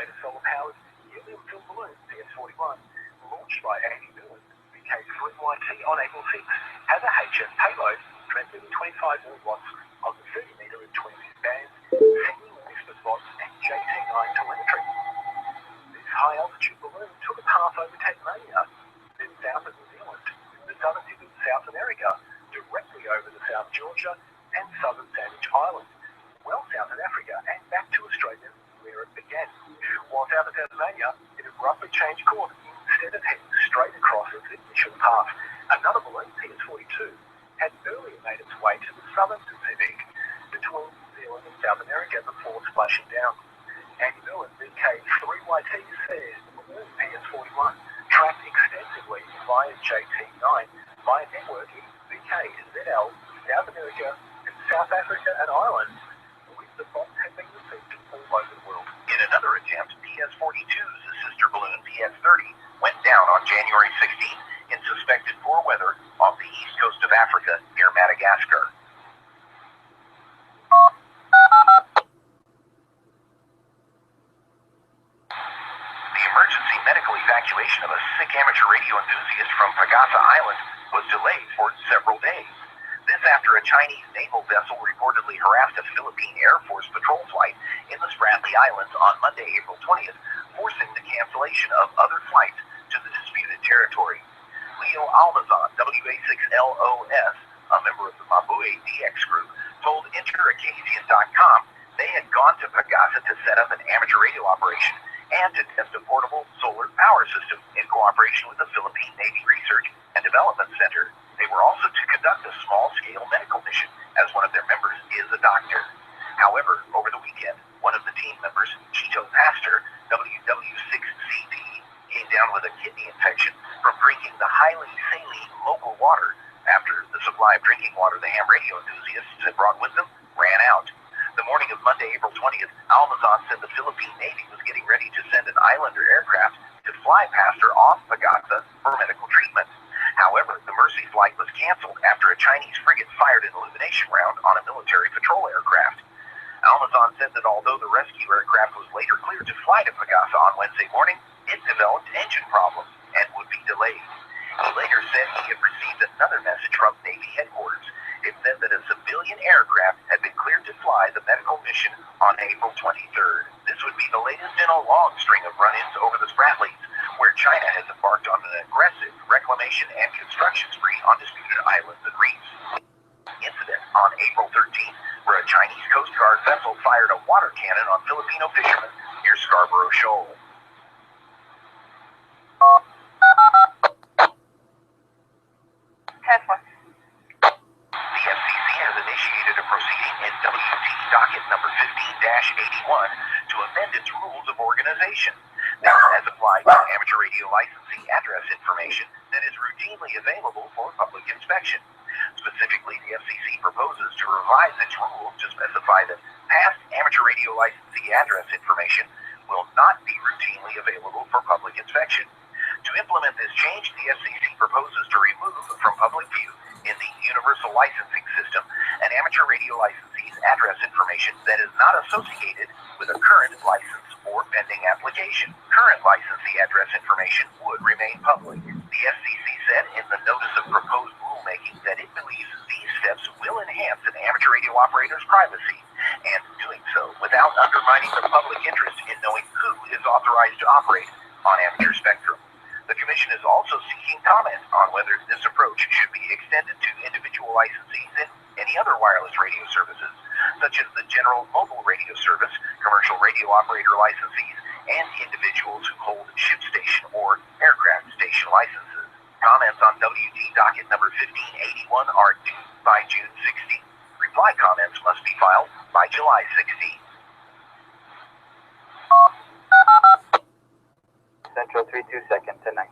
latest solar-powered helium-filled balloon, PS-41, launched by Andy Millen, VK3YT on April 6, has a HS payload transmitting 25 milliwatts of the 30-metre and 20-metre bands, sending whisper spots and JT9 telemetry. This high-altitude balloon took a path over Tasmania, then south of New Zealand, the southern tip of South America, directly over the South Georgia and southern Sandwich Islands, well south of Africa, and back to Australia where it began. While south of Tasmania, it abruptly changed course instead of heading straight across its initial path. Another balloon, PS-42, had earlier made its way to the southern Pacific between New Zealand and South America before splashing down. Andy Millen, VK3YT, says the balloon PS-41 tracked extensively via JT9 via networking VKZL, South America and South Africa and Ireland, with the box had been received all over the world. In another attempt, PS-42's sister balloon, PS-30, went down on January 16th in suspected poor weather off the east coast of Africa near Madagascar. The emergency medical evacuation of a sick amateur radio enthusiast from Pagasa Island was delayed for several days. This after a Chinese naval vessel reportedly harassed a Philippine Air Force patrol flight in the Spratly Islands on Monday, April 20th, forcing the cancellation of other flights to the disputed territory. Leo Almazan, WA6LOS, a member of the Mabue DX group, told Interacasian.com they had gone to Pagasa to set up an amateur radio operation and to test a portable solar power system in cooperation with the Philippine Navy Research and Development Center. They were also to conduct a small-scale medical mission, as one of their members is a doctor. However, over the weekend, one of the team members, Chito Pastor, WW6CP, came down with a kidney infection from drinking the highly saline local water after the supply of drinking water the ham radio enthusiasts had brought with them ran out. The morning of Monday, April 20th, Almazan said the Philippine Navy was getting ready to send an Islander aircraft to fly Pastor off Pagasa for medical treatment. However, the Mercy flight was canceled after a Chinese frigate fired an illumination round on a military patrol aircraft. Almazan said that although the rescue aircraft was later cleared to fly to Pagasa on Wednesday morning, it developed engine problems and would be delayed. He later said he had received another message from Navy headquarters. It said that a civilian aircraft had been cleared to fly the medical mission on April 23rd. This would be the latest in a long string of run-ins over the Spratlys, where China has embarked on an aggressive reclamation and construction spree on disputed islands and reefs. Incident on April 13th, where a Chinese Coast Guard vessel fired a water cannon on Filipino fishermen near Scarborough Shoal. The FCC has initiated a proceeding in WT docket number 15-81 to amend its rules of organization. This has applied to amateur radio licensee address information that is routinely available for public inspection. Specifically, the FCC proposes to revise its rules to specify that past amateur radio licensee address information will not be routinely available for public inspection. To implement this change, the FCC proposes to remove from public view in the universal licensing system an amateur radio licensee's address information that is not associated with a current license or pending application. Current licensee address information would remain public. The FCC said in the notice of proposed rulemaking that it believes these steps will enhance an amateur radio operator's privacy, and doing so without undermining the public interest in knowing who is authorized to operate on amateur spectrum. The Commission is also seeking comment on whether this approach should be extended to individual licensees in any other wireless radio services, such as the General Mobile Radio Service, commercial radio operator licensees, and individuals who hold ship station or aircraft station licenses. Comments on WT docket number 1581 are due by June 16th. Reply comments must be filed by July 16th. Central 32 second to 9.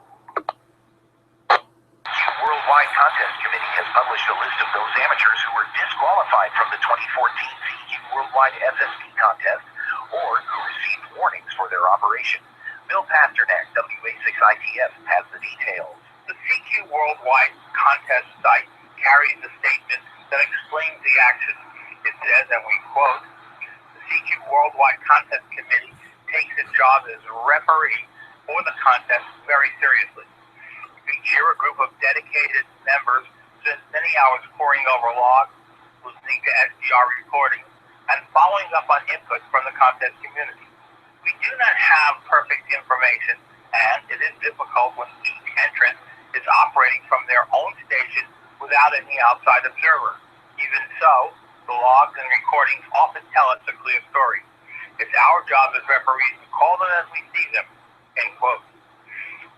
Worldwide Contest Committee has published a list of those amateurs who were disqualified from the 2014 CQ Worldwide SSP contest or who received warnings for their operation. Bill Pasternak, WA6ITF, has the details. The CQ Worldwide Contest site carries a statement that explains the action. It says, and we quote, the CQ Worldwide Contest Committee takes its job as referee for the contest very seriously. Each year, a group of dedicated members spends many hours poring over logs, listening to SDR recordings, and following up on input from the contest community. We do not have perfect information, and it is difficult when each entrant is operating from their own station without any outside observer. Even so, the logs and recordings often tell us a clear story. It's our job as referees to call them as we see them, end quote.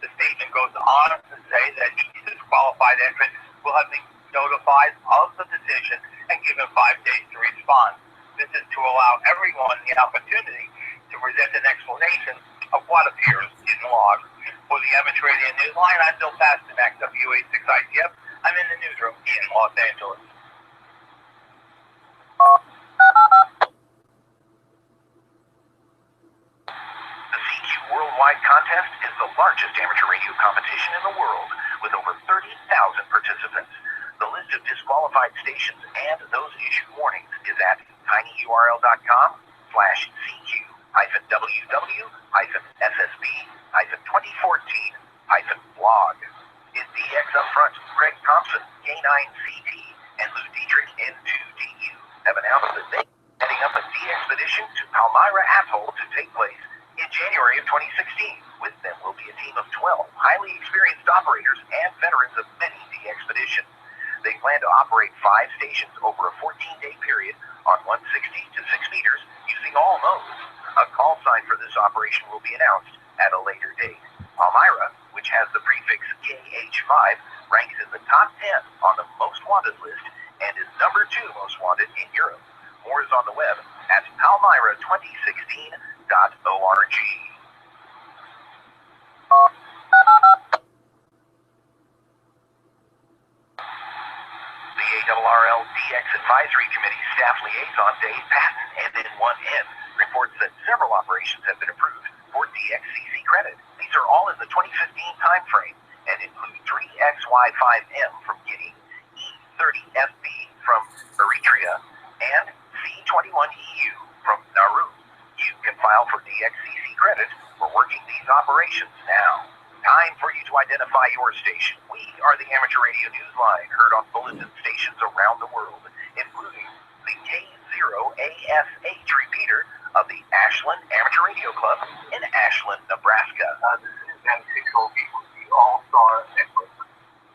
The statement goes on to say that each disqualified entrant will have been notified of the decision and given 5 days to respond. This is to allow everyone the opportunity to present an explanation of what appears in the log. For the Amateur Radio Newsline, I'm Bill Pasternak, WA6ITF. I'm in the newsroom in Los Angeles. The CQ Worldwide Contest is the largest amateur radio competition in the world, with over 30,000 participants. The list of disqualified stations and those issued warnings is at tinyurl.com/CQ-www-SSB-2014-blog. In DX up front, Greg Thompson, K9CT, and Lou Dietrich, N2DU, have announced that they are heading up a de-expedition to Palmyra Atoll to take place in January of 2016. With them will be a team of 12 highly experienced operators and veterans of many de-expeditions. They plan to operate 5 stations over a 14-day period on 160 to 6 meters using all modes. A call sign for this operation will be announced at a later date. Palmyra, which has the prefix KH5, ranks in the top 10 on the most wanted list and is number 2 most wanted in Europe. More is on the web at palmyra2016.org. The ARRL DX Advisory Committee Staff Liaison Dave Patton, NN1N, reports that several operations have been approved for DXCC credit. These are all in the 2015 timeframe and include 3XY5M from Guinea, E30FB from Eritrea, and C21EU from Nauru. You can file for DXCC credit for working these operations now. Time for you to identify your station. We are the Amateur Radio Newsline, heard on bulletin stations around the world, including the K0ASH repeater of the Ashland Amateur Radio Club in Ashland, Nebraska. This is M6OB with the All-Star Network.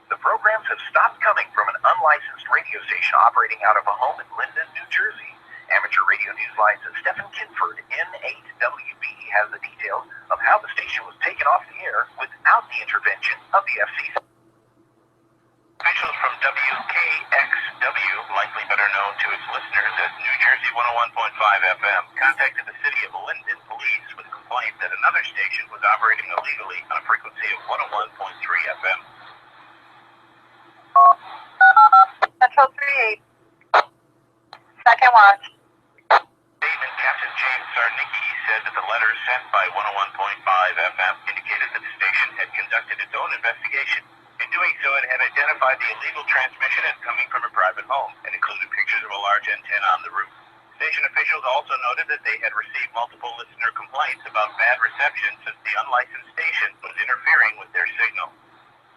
The programs have stopped coming from an unlicensed radio station operating out of a home in Linden, New Jersey. Amateur Radio Newsline's Stephen Kinford, N8WB, has the details of how the station was taken off the air without the intervention of the FCC. Officials from WKXW, likely better known to its listeners as New Jersey 101.5 FM, contacted the city of Linden police with a complaint that another station was operating illegally on a frequency of 101.3 FM. Central 38. Second watch. Statement Captain James Sarnicki said that the letters sent by 101.5 FM indicated that the station had conducted its own investigation. In doing so, it had identified the illegal transmission as coming from a private home and included pictures of a large antenna on the roof. Station officials also noted that they had received multiple listener complaints about bad reception since the unlicensed station was interfering with their signal.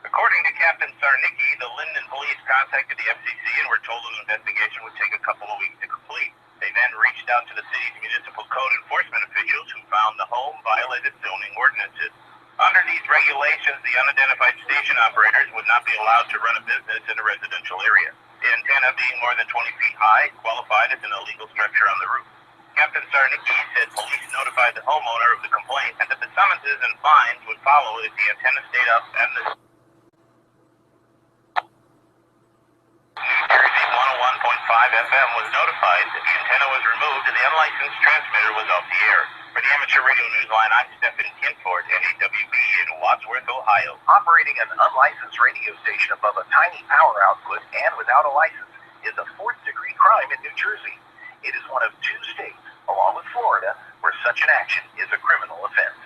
According to Captain Sarnicki, the Linden police contacted the FCC and were told an investigation would take a couple of weeks to complete. They then reached out to the city's municipal code enforcement officials who found the home violated zoning ordinances. Under these regulations, the unidentified station operators would not be allowed to run a business in a residential area. The antenna, being more than 20 feet high, qualified as an illegal structure on the roof. Captain Sarnicki said police notified the homeowner of the complaint and that the summonses and fines would follow if the antenna stayed up and the New Jersey 101.5 FM was notified that the antenna was removed and the unlicensed transmitter was off the air. For the Amateur Radio Newsline, I'm Stephen Kinford, NAWB in Wadsworth, Ohio. Operating an unlicensed radio station above a tiny power output and without a license is a 4th-degree crime in New Jersey. It is one of 2 states, along with Florida, where such an action is a criminal offense.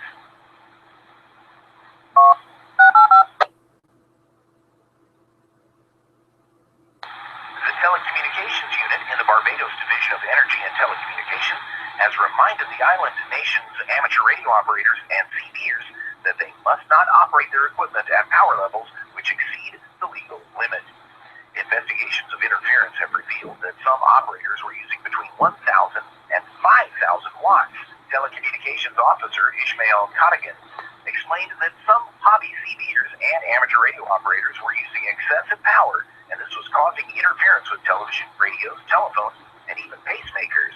The Telecommunications Unit in the Barbados Division of Energy and Telecommunications has reminded the island nation's amateur radio operators and CBers that they must not operate their equipment at power levels which exceed the legal limit. Investigations of interference have revealed that some operators were using between 1,000 and 5,000 watts. Telecommunications officer Ishmael Cottigan explained that some hobby CBers and amateur radio operators were using excessive power, and this was causing interference with television, radios, telephones, and even pacemakers.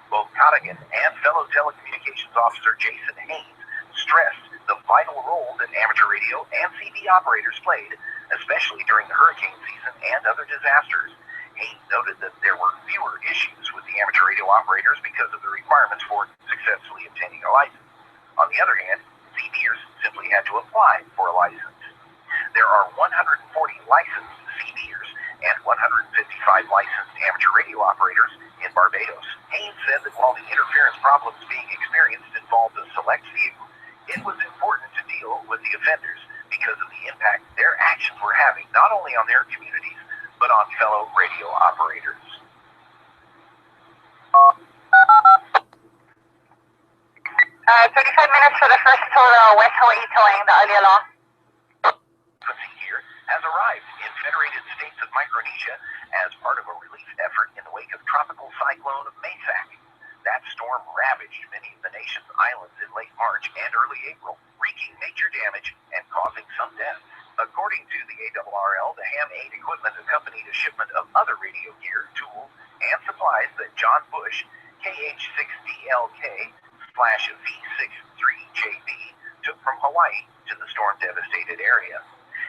Both Cottigan and fellow telecommunications officer Jason Haynes stressed the vital role that amateur radio and CB operators played, especially during the hurricane season and other disasters. Haynes noted that there were fewer issues with the amateur radio operators because of the requirements for successfully obtaining a license. On the other hand, CBers simply had to apply for a license. There are 140 licensed CBers and 155 licensed amateur radio operators in Barbados. Haynes said that while the interference problems being experienced involved a select few, it was important to deal with the offenders because of the impact their actions were having not only on their communities, but on fellow radio operators. 35 minutes for the first total West Hawaii towing, the Aliala. Frequency here has arrived in Federated States of Micronesia as part of a relief effort in the wake of tropical cyclone Maysak. That storm ravaged many of the nation's islands in late March and early April, wreaking major damage and causing some deaths. According to the ARRL, the Ham 8 equipment accompanied a shipment of other radio gear, tools, and supplies that John Bush, KH6DLK/V63JB, took from Hawaii to the storm-devastated area.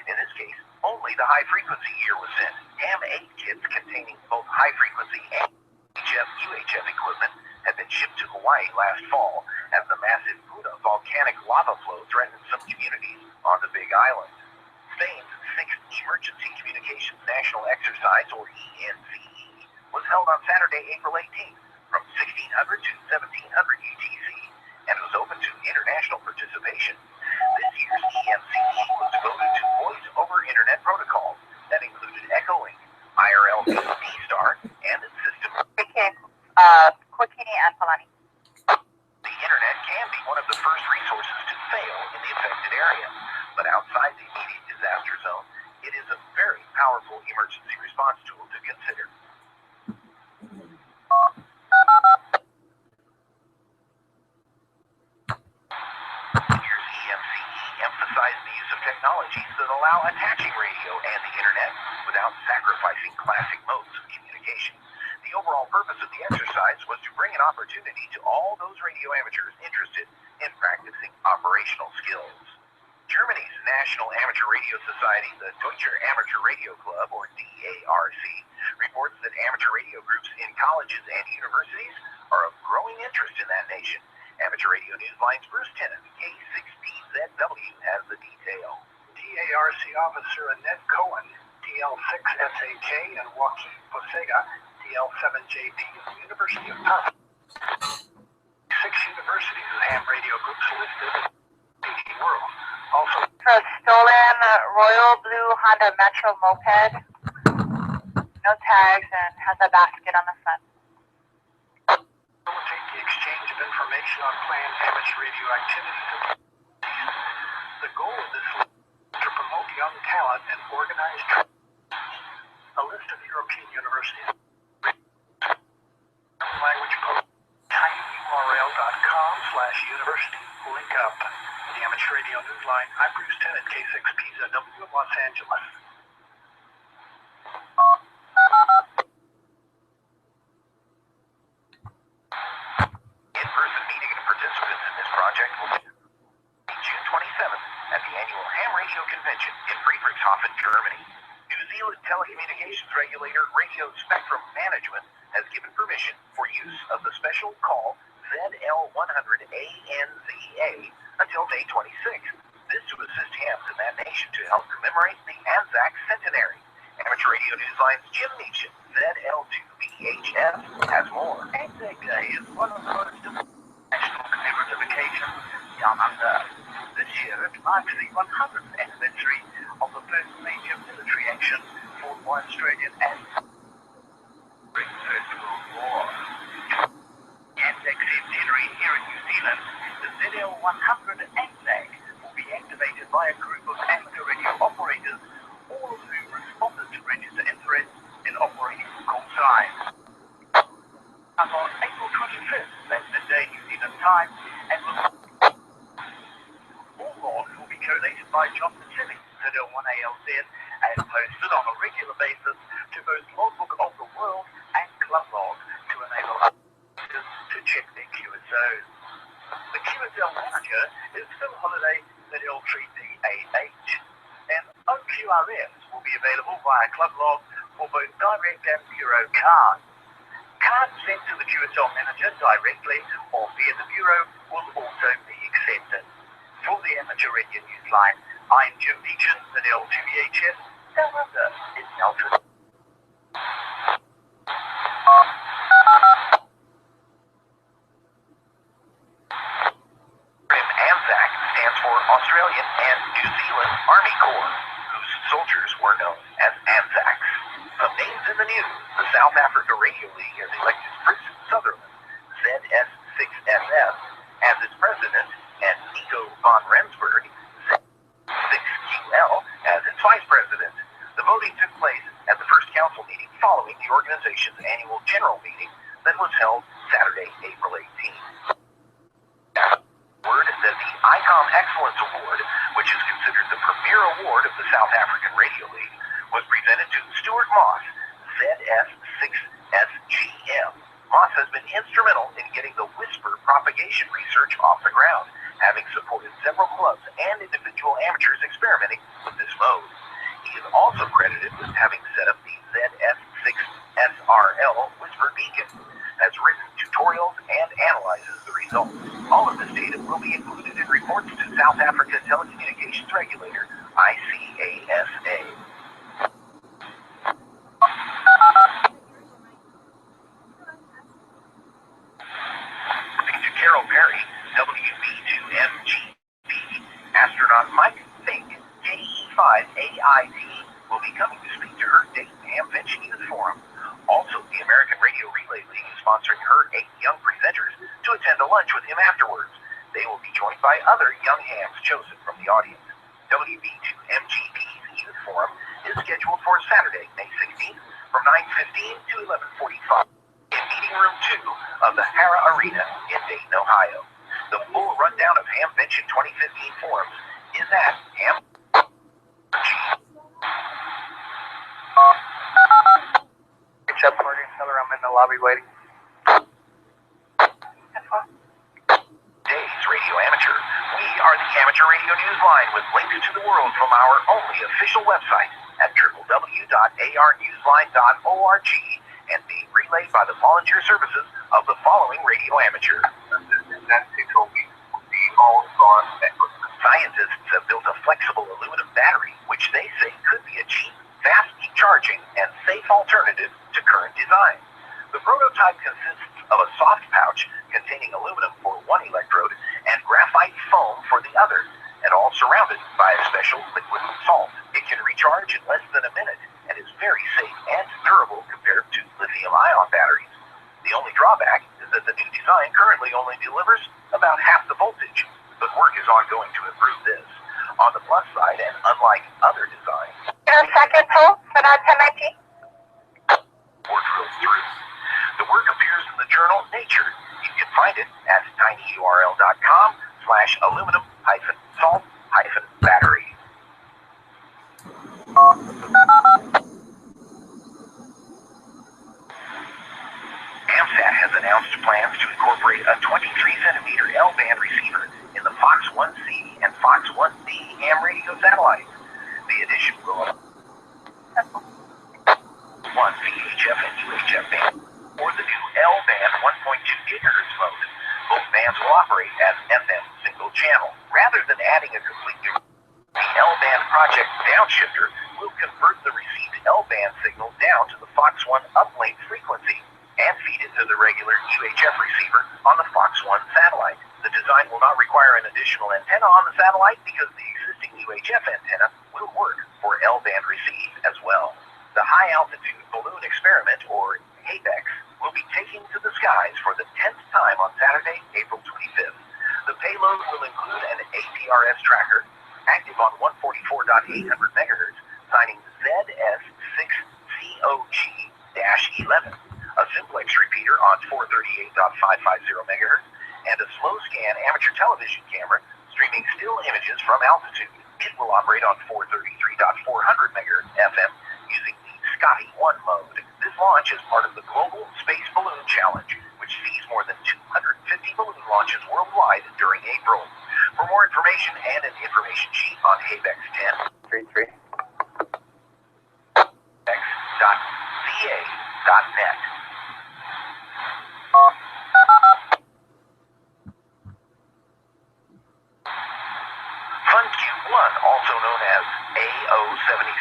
In this case, only the high-frequency gear was sent. Ham 8 kits containing both high-frequency and UHF equipment had been shipped to Hawaii last fall as the massive Puna volcanic lava flow threatened some communities on the Big Island. Spain's 6th Emergency Communications National Exercise, or ENCE, was held on Saturday, April 18th from 1600 to 1700 UTC and was open to international participation. This year's ENCE was devoted to voice-over internet protocols that included Echolink, IRL D-Star, and its system. Kotini and Palani. The internet can be one of the first resources to fail in the affected area, but outside the immediate disaster zone, it is a very powerful emergency response tool to consider. Here's EMCE emphasized the use of technologies that allow attaching radio and the internet without sacrificing classic modes of communication. The overall purpose of the exercise was to bring an opportunity to all those radio amateurs interested in practicing operational skills. Germany's National Amateur Radio Society, the Deutsche Amateur Radio Club, or DARC, reports that amateur radio groups in colleges and universities are of growing interest in that nation. Amateur Radio Newsline's Bruce Tennant, K6PZW, has the detail. DARC officer Annette Cohen, DL6SAK, and Joaquin Posega, DL7JP, of the University of Panama. 6 universities with ham radio groups listed in the world. Also, A stolen Royal Blue Honda Metro moped. No tags and has a basket on the front. facilitate the exchange of information on planned amateur radio activities. The goal of this list is to promote young talent and organize training. A list of European universities. Language post. tinyurl.com/university. Link up. The Amateur Radio Newsline. I'm Bruce Tennant, K6PZW of Los Angeles. In-person meeting of participants in this project will be June 27th at the annual Ham Radio Convention in Friedrichshafen, Germany. New Zealand telecommunications regulator Radio Spectrum Management has given permission for use of the special call ZL100ANZA until May 26th. This to assist hams in that nation to help commemorate the Anzac centenary. Amateur Radio Newsline's Jim Meacham, ZL2BHF, has more. Anzac Day is one of the most national commemorative down under. This year it marks the 100th anniversary of the first major military action fought by Australian and during the First World War. The Anzac 100 ANZAC will be activated by a group of amateur radio operators, all of whom responded to register interest in operating call signs. On April 25th, that's midday New Zealand time, and all logs will be collated by John Pacific ZL1ALZ and posted on a regular basis to both Logbook of the World and Club Log to enable others to check their QSOs. The QSL manager is Phil Holiday ZL3DAH, and OQRS will be available via Club Log for both direct and bureau cards. Cards sent to the QSL manager directly or via the bureau will also be accepted. For the Amateur Radio Newsline, I'm Jim Beechin, ZL2VHS, down under in Melbourne. ANZAC stands for Australian and New Zealand Army Corps, whose soldiers were known as ANZACs. Some names in the news: the South Africa Radio League has elected Chris Sutherland, ZS6SS, as its president, and Nico von Rensburg, Z6QL, as its vice president. The voting took place at the first council meeting following the organization's annual general meeting that was held Saturday, April 18th. Word that the ICOM Excellence Award, which is considered the premier award of the South African Radio League, was presented to Stuart Moss, ZS6SGM. Moss has been instrumental in getting the whisper propagation research off the ground, having supported several clubs and individual amateurs experimenting with this mode. He is also credited with having set up the ZS6SRL whisper beacon, has written tutorials, and analyzes the results. All of this data will be included in reports to South Africa Telecommunications Regulator, ICASA. To Carol Perry, WB2MGB, astronaut Mike Fink, KE5AID, will be coming to speak to her Dayton Hamvention Youth Forum. Also, the American Radio Relay League is sponsoring her 8 young presenters to attend a lunch with him afterwards. They will be joined by other young hams chosen from the audience. WB2MGB's Youth Forum is scheduled for Saturday, May 16th from 9:15 to 11:45 in Meeting Room 2 of the Hara Arena in Dayton, Ohio. The full rundown of Hamvention 2015 forums is at Ham. Chef Morgan Keller, I'm in the lobby waiting. Today's Radio Amateur. We are the Amateur Radio Newsline with links to the world from our only official website at www.arnewsline.org and being relayed by the volunteer services of the following Radio Amateur. Scientists have built a flexible aluminum battery, which they say could be a cheap, fast charging, and safe alternative to current design. The prototype consists of a soft pouch containing aluminum for one electrode and graphite foam for the other, and all surrounded by a special liquid salt. It can recharge in less than a minute and is very safe and durable compared to lithium-ion batteries. The only drawback is that the new design currently only delivers about half the voltage, but work is ongoing to improve this. On the plus side, and unlike other designs, second pull for that 1019. work goes through. The work appears in the journal Nature. You can find it at tinyurl.com/aluminum-salt-battery. AMSAT has announced plans to incorporate a 23-centimeter L-band receiver in the Fox 1C and Fox 1D ham radio satellites. The addition will one VHF and UHF band, or the new L-band 1.2 gigahertz mode. Both bands will operate as FM single channel. Rather than adding a complete new, the L-band project downshifter will convert the received L-band signal down to the Fox 1 uplink frequency and feed it to the regular UHF receiver on the Fox 1 satellite. The design will not require an additional antenna on the satellite because the existing UHF antenna will work for L-band receive as well. The high-altitude balloon experiment, or HAPEX, will be taking to the skies for the 10th time on Saturday, April 25th. The payload will include an APRS tracker, active on 144.800 MHz, signing ZS6COG-11, a simplex repeater on 438.550 MHz, and a slow-scan amateur television camera streaming still images from altitude. It will operate on 433.400 MHz FM using the Scotty 1 mode. This launch is part of the Global Space Balloon Challenge, which sees more than 250 balloon launches worldwide during April. For more information and an information sheet on ABEX 10, 33. ABEX.va.net. FunQ-1, also known as AO-73,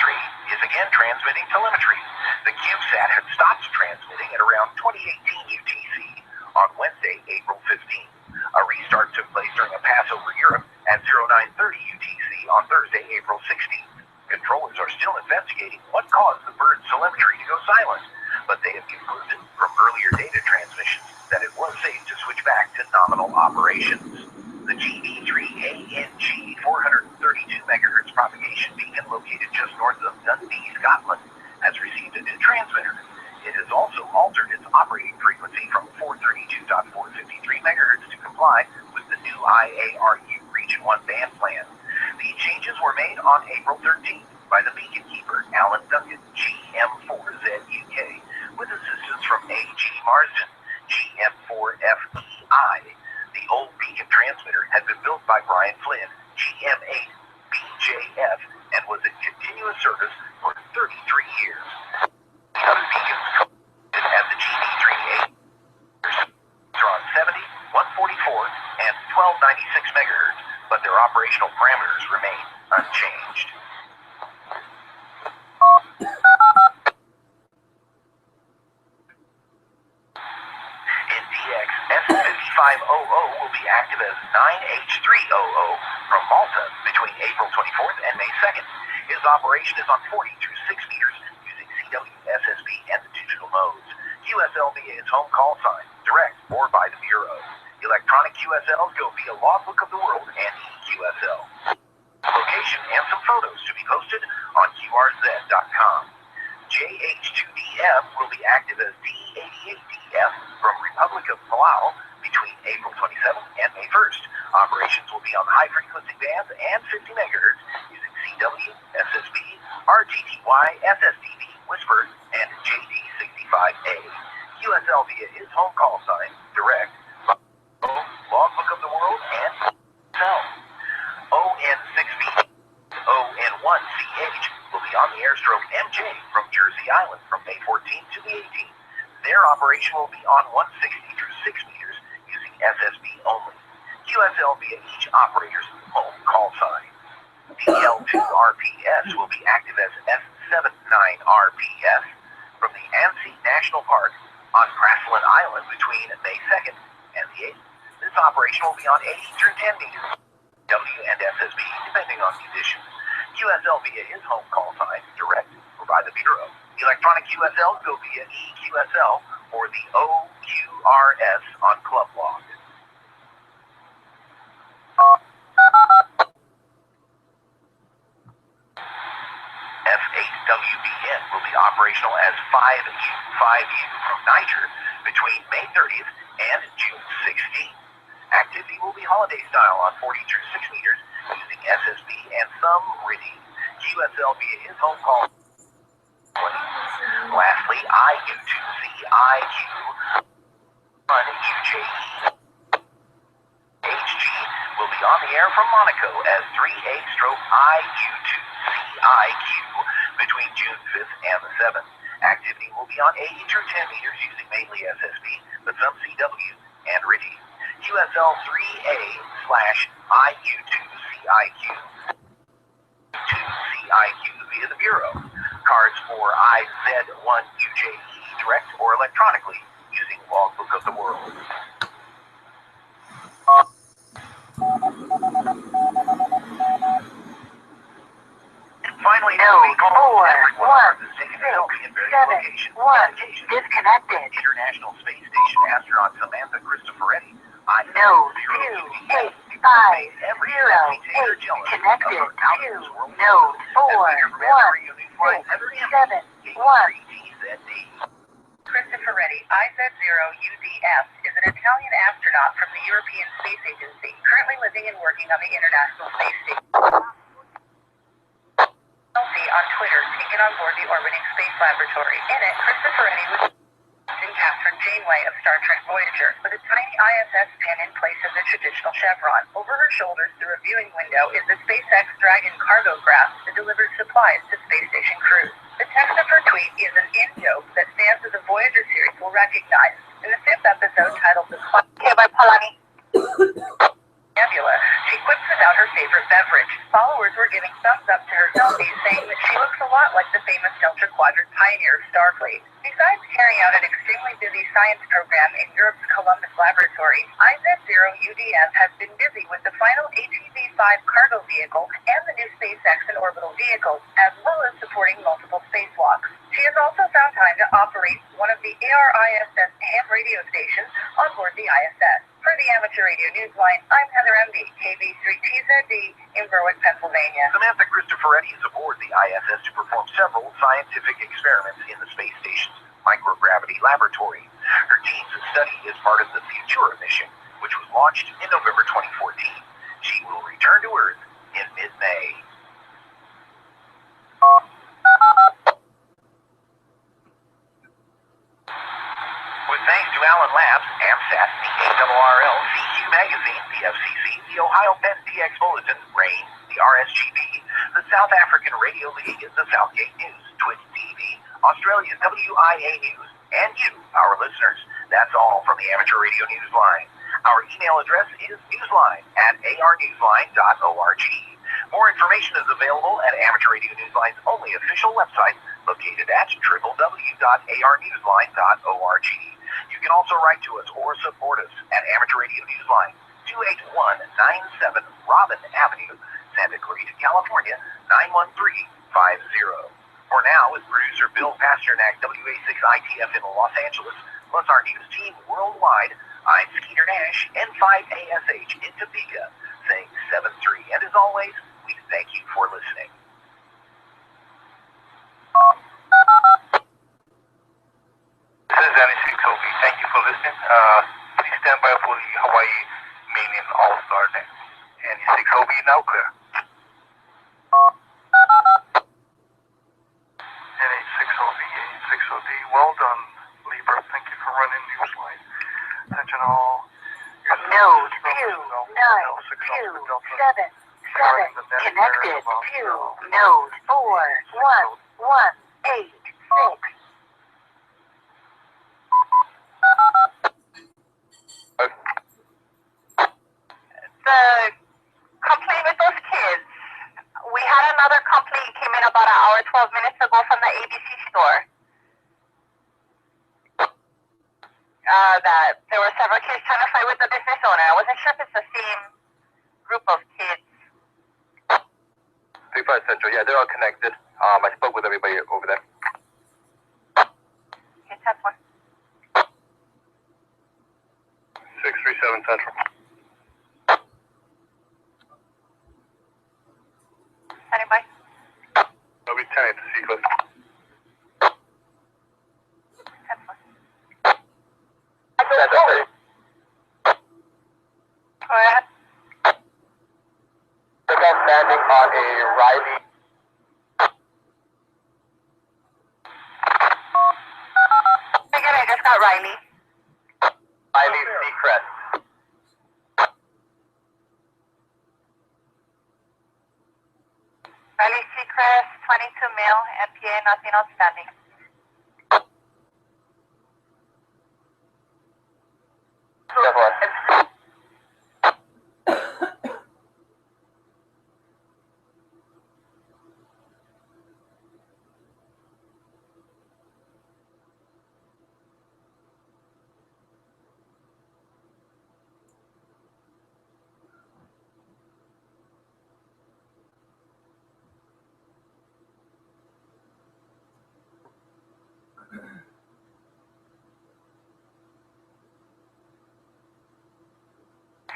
is again transmitting telemetry. The CubeSat had stopped transmitting at around 2018 UTC on Wednesday, April 15th. A restart took place during a pass over Europe at 0930 UTC on Thursday, April 16th. Controllers are still investigating what caused the bird's telemetry to go silent, but they have concluded from earlier data transmissions that it was safe to switch back to nominal operations. The GB3ANG 432 MHz propagation beacon located just north of Dundee, Scotland, has received a new transmitter. It has also altered its operating frequency from 432.453 MHz to comply with the new IARU Region 1 band plan. These changes were made on April 13th by the beacon keeper Alan Duncan, GM4ZUK, with assistance from AG Marsden, GM4FEI. The old beacon transmitter had been built by Brian Flynn, GM8BJF, and was in continuous service for 33 years. The other beacons coded as the GB3A are on 70, 144, and 1296 MHz, but their operational parameters remain unchanged. S5500 will be active as 9H300 from Malta between April 24th and May 2nd. His operation is on 40 through 6 meters using CW, SSB, and the digital modes. QSL via its home call sign, direct or by the Bureau. Electronic QSLs go via Logbook of the World and EQSL. Location and some photos to be posted on QRZ.com. JH2DF will be active as D88DF from Republic of Palau between April 27th and May 1st. Operations will be on high-frequency bands and 50 MHz using CW, SSB, RTTY, SSDV, Whisper, and JD65A. QSL via his home call sign, direct, Logbook of the World, and cell. ON6B, ON1CH will be on the airstroke MJ from Jersey Island from May 14th to the 18th. Their operation will be on 160 through 6 meters using SSB only. QSL via each operator's home call sign. DL2RPS will be active as S79RPS from the Annecy National Park on Grassland Island between May 2nd and the 8th. This operation will be on 80 through 10 meters, W and SSB, depending on conditions. QSL via his home call sign, direct, or by the Bureau. Electronic QSLs go via EQSL or the OQRS on Club Log. F8WBN will be operational as 5U from Niger between May 30th and June 16th. Activity will be holiday style on 40 through 6 meters using SSB and some RIDI. QSL via his home call. Lastly, IU2CIQ on UJE. HG will be on the air from Monaco as 3A/IU2CIQ between June 5th and the 7th. Activity will be on 80 through 10 meters using mainly SSB, but some CW and RIDI. QSL 3A/IU2CIQ. 2CIQ via the Bureau. Cards for IZ1UJE direct or electronically using Logbook of the World. Finally, Node 4171 disconnected. International Space Station astronaut Samantha Cristoforetti. Node 28 connected to node 41171. Christopher Reddy, IZ0UDS, is an Italian astronaut from the European Space Agency, currently living and working on the International Space Station. Selfie on Twitter, taken on board the orbiting space laboratory. In it, Christopher Reddy was and Catherine Janeway of Star Trek Voyager, with a tiny ISS pin in place of the traditional chevron. Over her shoulders, through a viewing window, is the SpaceX Dragon cargo craft that delivers supplies to space station crews. The text of her tweet is an in-joke that fans of the Voyager series will recognize. In the 5th episode, titled The Okay, by Polani. Nebula, she quips about her favorite beverage. Followers were giving thumbs up to her selfie, saying that she looks a lot like the famous Delta Quadrant pioneer of Starfleet. Besides carrying out an extremely busy science program in Europe's Columbus laboratory, IZ0UDS has been busy with the final ATV-5 cargo vehicle and the new SpaceX and orbital vehicles, as well as supporting multiple spacewalks. She has also found time to operate one of the ARISS ham radio stations on board the ISS. For the Amateur Radio Newsline, I'm Heather MD, KB3TZD in Berwick, Pennsylvania. Samantha Cristoforetti is aboard the ISS to perform several scientific experiments in the space station's microgravity laboratory. Her team's study is part of the Futura mission, which was launched in November 2014. She will return to Earth in mid-May. With thanks to Allen Labs, AMSAT, the ARRL, CQ Magazine, the FCC, the Ohio Penn DX Bulletin, RAIN, the RSGB, the South African Radio League, the Southgate News, Twitch TV, Australia's WIA News, and you, our listeners. That's all from the Amateur Radio Newsline. Our email address is newsline@arnewsline.org. More information is available at Amateur Radio Newsline's only official website, located at www.arnewsline.org. You can also write to us or support us at Amateur Radio Newsline, 28197 Robin Avenue, Santa Clarita, California, 91350. For now, with producer Bill Pasternak, WA6ITF in Los Angeles, plus our news team worldwide, I'm Skeeter Nash, N5ASH in Topeka, saying 7-3. And as always, we thank you for listening. This is N6OB. Thank you for listening. Please stand by for the Hawaii Mania All-Star next. N6OB now clear. N6OB, N6OD. Well done, Libra. Thank you for running Newsline. Attention all. Node 29277. Connected to node 41186. The complaint with those kids. We had another complaint came in about an hour, 12 minutes ago from the ABC store. That there were several kids trying to fight with the business owner. I wasn't sure if it's the same group of kids. 35 Central. Yeah, they're all connected. I spoke with everybody over there. Okay, test one. 637 Central. Standing by. I'll be 10 to Seacliff. Test one. That's it. Go ahead. They're all standing on a Riley. Again, I just got Riley. Riley Seacrest. Riley Seacrest, 22 male, MPA, nothing outstanding.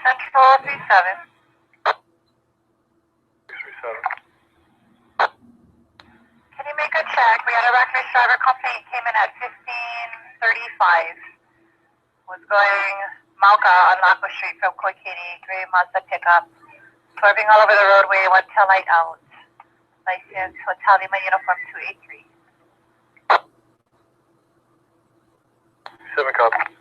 Central 37. driver complaint came in at 15:35. Was going Mauka on Aqua Street from Koikini, gray Mazda pickup. Swerving all over the roadway, one tail light out. License, Hotel Lima Uniform 283. 7 copy.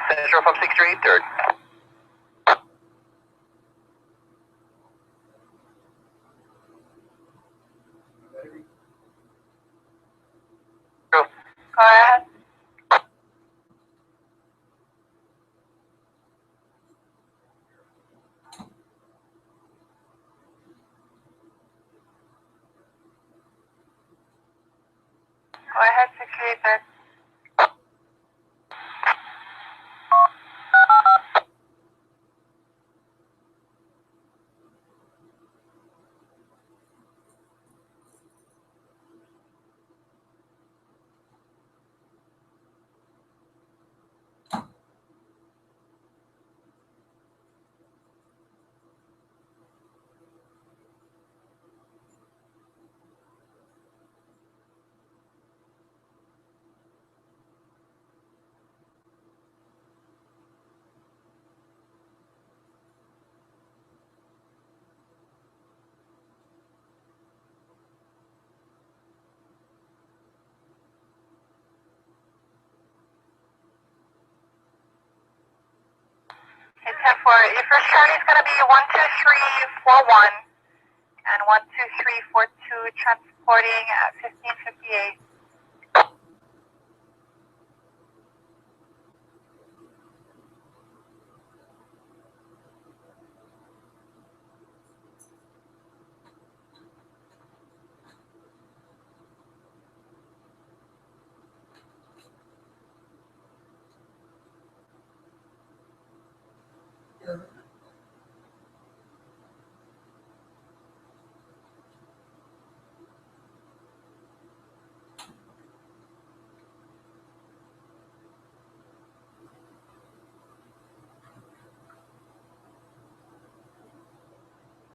Central from 638 third. Go ahead. Go ahead, 638 third. Okay, 10-4. Your first county is going to be 12341 and 12342, transporting at 1558.